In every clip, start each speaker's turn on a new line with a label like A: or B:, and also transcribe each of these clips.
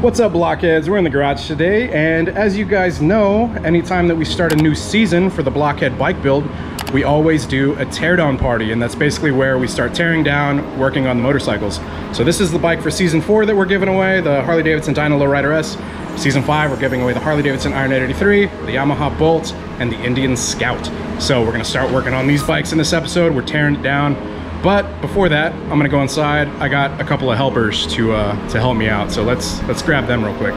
A: What's up, Blockheads? We're in the garage today, and as you guys know, anytime that we start a new season for the Blockhead bike build, we always do a teardown party, and that's basically where we start tearing down, working on the motorcycles. So this is the bike for season 4 that we're giving away, the Harley-Davidson Low Rider S. Season 5, we're giving away the Harley-Davidson Iron 883, the Yamaha Bolt, and the Indian Scout. So we're gonna start working on these bikes in this episode. We're tearing it down. But before that, I'm gonna go inside. I got a couple of helpers to help me out. So let's grab them real quick.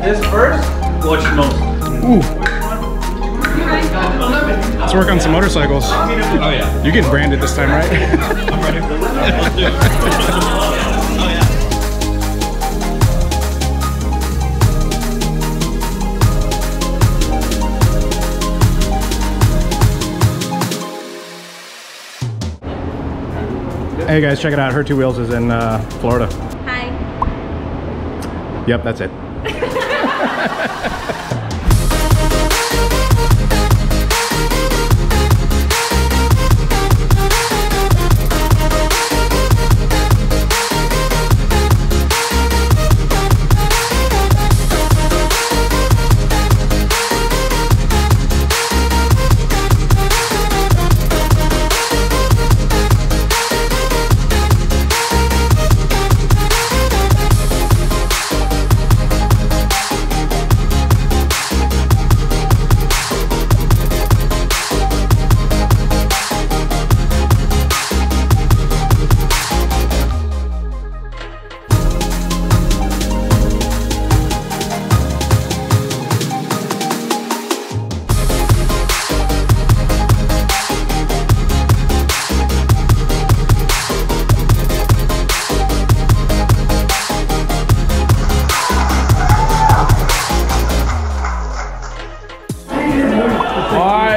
B: This first? Which most?
A: Ooh. Let's work on some motorcycles. Oh yeah. You're getting branded this time, right? I'm ready. Let's do it. Oh yeah. Hey guys, check it out. Her Two Wheels is in Florida.
C: Hi.
A: Yep, that's it.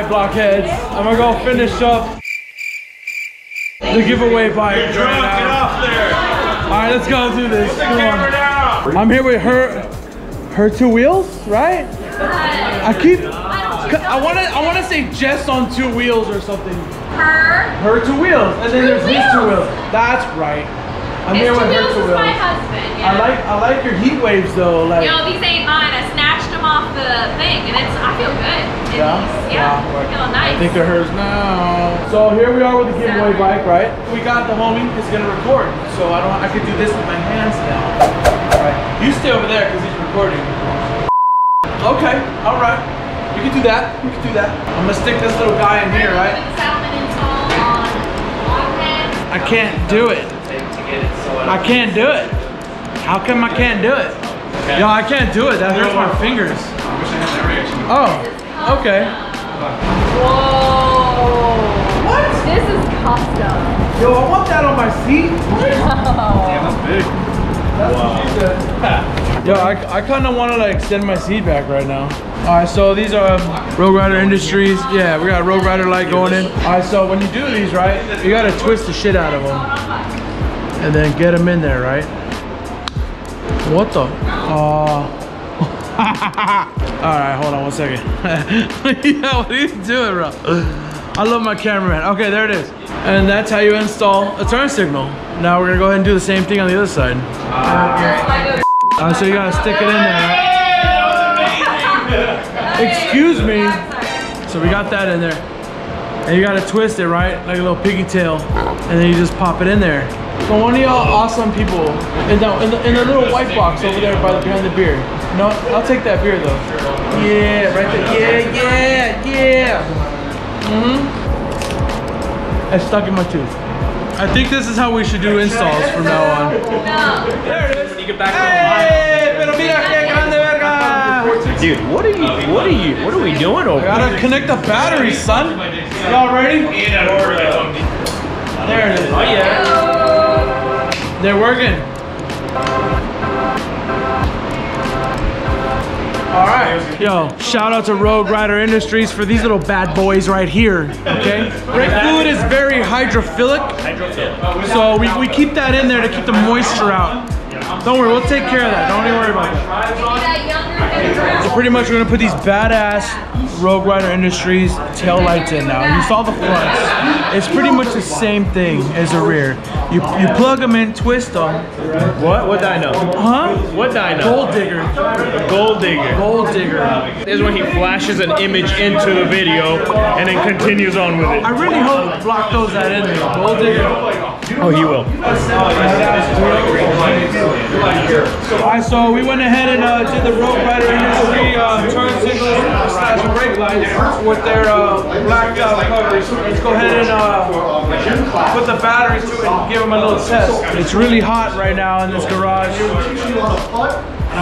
B: Blockheads, I'm gonna go finish up the giveaway bike right now. Alright, let's go do this. Come on. I'm here with her Two Wheels, right? I wanna say Jess on 2 wheels or something. Her 2 wheels, and then there's his 2 wheels. That's right. I'm here with her 2 wheels.
C: My husband. Yeah.
B: I like your heat waves though. Like,
C: yo, these ain't mine. I snatched them off the thing, and I feel good. Yeah. I feel nice.
B: I think they're hers now. So here we are with the giveaway bike, right? We got the homie is gonna record, so I could do this with my hands now. All right. You stay over there because he's recording. Okay. All right. We can do that. We can do that. I'm gonna stick this little guy in here, right? I can't do it. I can't do it. How come I can't do it? Okay. Yo, I can't do it. That hurts my fingers. Oh, okay.
C: Whoa.
B: What?
C: This is custom.
B: Yo, I want that on my seat.
A: Yeah, that's big.
B: That's what she said. Yo, I kind of want to like extend my seat back right now. All right, so these are Rogue Rider Industries. Yeah, we got a Rogue Rider light going in. All right, so when you do these, right, you got to twist the shit out of them. And then get them in there, right? What the? All right, hold on 1 second. Yeah, what are you doing, bro? I love my cameraman. Okay, there it is. And that's how you install a turn signal. Now we're gonna go ahead and do the same thing on the other side. So you gotta stick it in there. Excuse me. So we got that in there. And you gotta twist it, right? Like a little piggy tail. And then you just pop it in there. So one of y'all awesome people in the little white box over there behind the beer. No, I'll take that beer though. Yeah, right there. Yeah. It's stuck in my tooth. I think this is how we should do installs from now on.
C: No.
B: There it is.
D: You get back
B: Dude,
D: what are we doing over
B: here? I gotta connect the batteries, son. Y'all ready? There it is.
D: Oh yeah.
B: They're working. All right. Yo, shout out to Rogue Rider Industries for these little bad boys right here. Okay. Brake fluid is very hydrophilic. So we keep that in there to keep the moisture out. Don't worry, we'll take care of that. Don't even worry about that. So pretty much we're gonna put these badass Rogue Rider Industries tail lights in now. You saw the fronts. It's pretty much the same thing as the rear. You plug them in, twist them.
D: What? What dyno?
B: Huh?
D: What dyno?
B: Gold digger.
D: Gold digger.
B: Gold digger.
D: This is when he flashes an image into the video and then continues on with it.
B: I really hope Block throws that in there. Gold digger.
D: Oh, he will.
B: Alright, so we went ahead and did the Rogue Rider Industry turn signals / brake lights with their blacked out covers. Let's go ahead and put the batteries to it and give them a little test. It's really hot right now in this garage.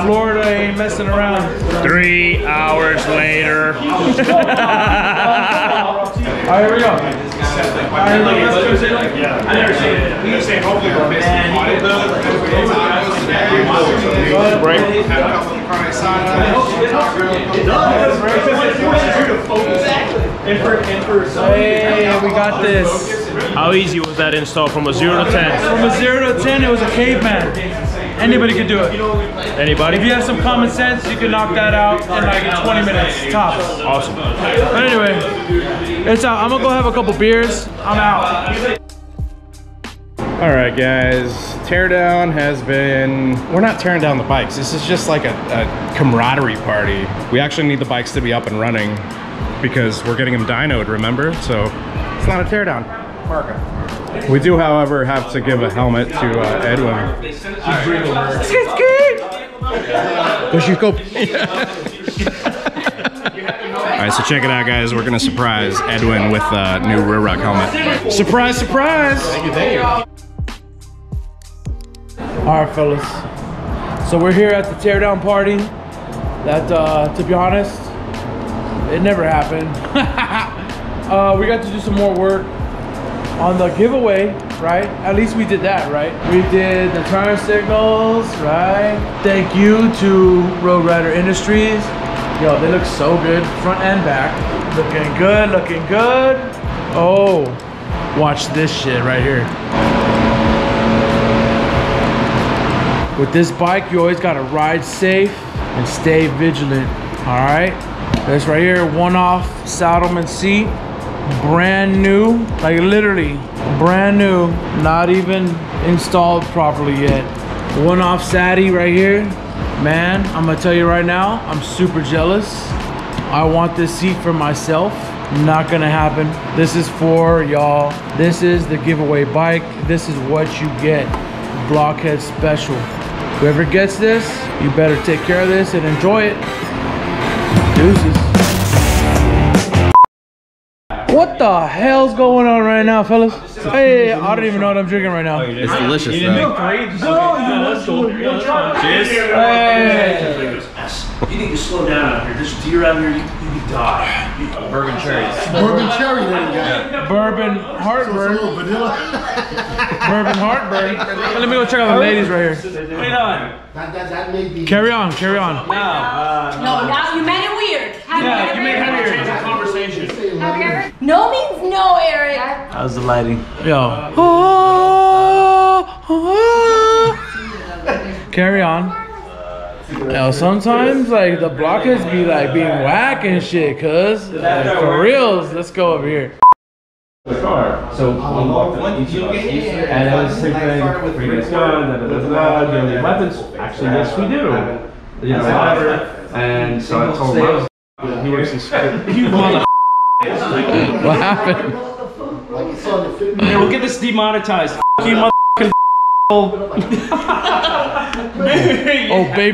B: Florida ain't messing around.
D: 3 hours later.
B: Alright, here we go. Alright, let's go.
A: I never seen it. We used to say hopefully we're missing
B: Hey, we got this.
D: How easy was that install from a 0 to 10?
B: From a 0 to 10, it was a caveman. Anybody could do it.
D: Anybody?
B: If you have some common sense, you can knock that out in like 20 minutes, tops.
D: Awesome.
B: But anyway, it's out. I'm gonna go have a couple beers. I'm out.
A: All right, guys, teardown has been, we're not tearing down the bikes. This is just like a camaraderie party. We actually need the bikes to be up and running because we're getting them dynoed, remember? So it's not a teardown. We do, however, have to give a helmet to Edwin. Where'd you go? All right, so check it out, guys. We're gonna surprise Edwin with a new rear rack helmet. Surprise, surprise! Thank you, thank you.
B: All right, fellas. So we're here at the teardown party. That, to be honest, it never happened. We got to do some more work on the giveaway, right? At least we did that, right? We did the turn signals, right? Thank you to Rogue Rider Industries. Yo, they look so good, front and back. Looking good, looking good. Oh, watch this shit right here. With this bike, you always gotta ride safe and stay vigilant, all right? This right here, one-off Saddlemen seat. Brand new, like literally brand new, not even installed properly yet. One-off Sadie right here. Man, I'm gonna tell you right now, I'm super jealous. I want this seat for myself. Not gonna happen. This is for y'all. This is the giveaway bike. This is what you get. Blockhead special. Whoever gets this, you better take care of this and enjoy it. Deuces. What the hell's going on right now, fellas? Hey, I don't even know what I'm drinking right now.
E: It's delicious, though.
D: Cheers.
B: Hey.
F: You need to slow down out here. There's deer out here, you could die.
D: Bourbon cherries.
E: Bourbon cherry, there you go.
B: Bourbon heartburn.
E: A little vanilla.
B: Bourbon heartburn. Let me go check out the ladies right here.
E: That may be.
B: Carry on, carry on.
C: No, now you made it weird. Have you ever?
D: Change the conversation.
C: Have you ever? No means no, Eric.
F: How's the lighting?
B: Yo. Carry on. Yo, sometimes like the blockheads be like being whack and shit, cuz like, for reals. Let's go over here.
G: So we walked up each of us, and it was the same thing. Where you guys going? Do you have any weapons? Actually, yes, we do. You know, whatever. And so I told him, he works in security. You mother.
B: What happened?
G: Hey, we'll get this demonetized. You mother.
B: Oh, baby.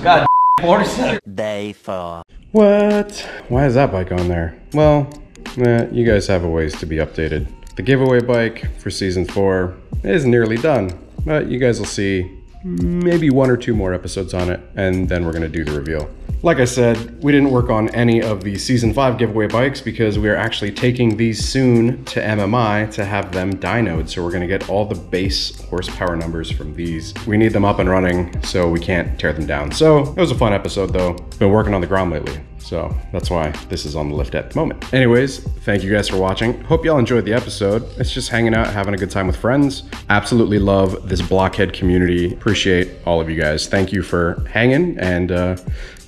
G: God, border center.
H: Day 4.
A: What? Why is that bike on there? Well, you guys have a ways to be updated. The giveaway bike for season 4 is nearly done, but you guys will see maybe 1 or 2 more episodes on it, and then we're gonna do the reveal. Like I said, we didn't work on any of the Season 5 giveaway bikes because we are actually taking these soon to MMI to have them dynoed. So we're gonna get all the base horsepower numbers from these. We need them up and running so we can't tear them down. So it was a fun episode though. Been working on the Grom lately, so that's why this is on the lift at the moment. Anyways, thank you guys for watching. Hope y'all enjoyed the episode. It's just hanging out, having a good time with friends. Absolutely love this Blockhead community. Appreciate all of you guys. Thank you for hanging and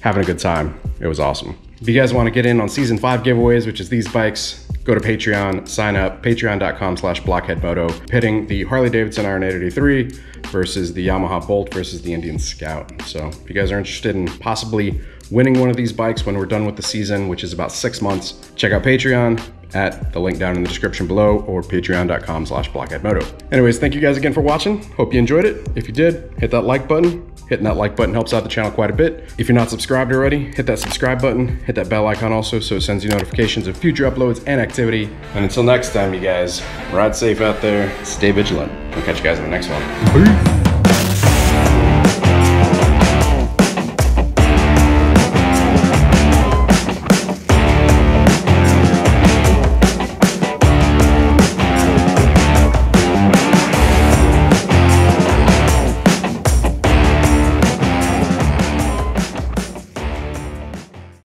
A: having a good time. It was awesome. If you guys want to get in on Season 5 giveaways, which is these bikes, go to Patreon, sign up, patreon.com/blockheadmoto, pitting the Harley-Davidson Iron 883 versus the Yamaha Bolt versus the Indian Scout. So if you guys are interested in possibly winning one of these bikes when we're done with the season, which is about 6 months, check out Patreon at the link down in the description below or patreon.com/blockheadmoto. Anyways, thank you guys again for watching. Hope you enjoyed it. If you did, hit that like button. Hitting that like button helps out the channel quite a bit. If you're not subscribed already, hit that subscribe button, hit that bell icon also so it sends you notifications of future uploads and activity. And until next time, you guys, ride safe out there, stay vigilant. I'll catch you guys in the next one. Peace.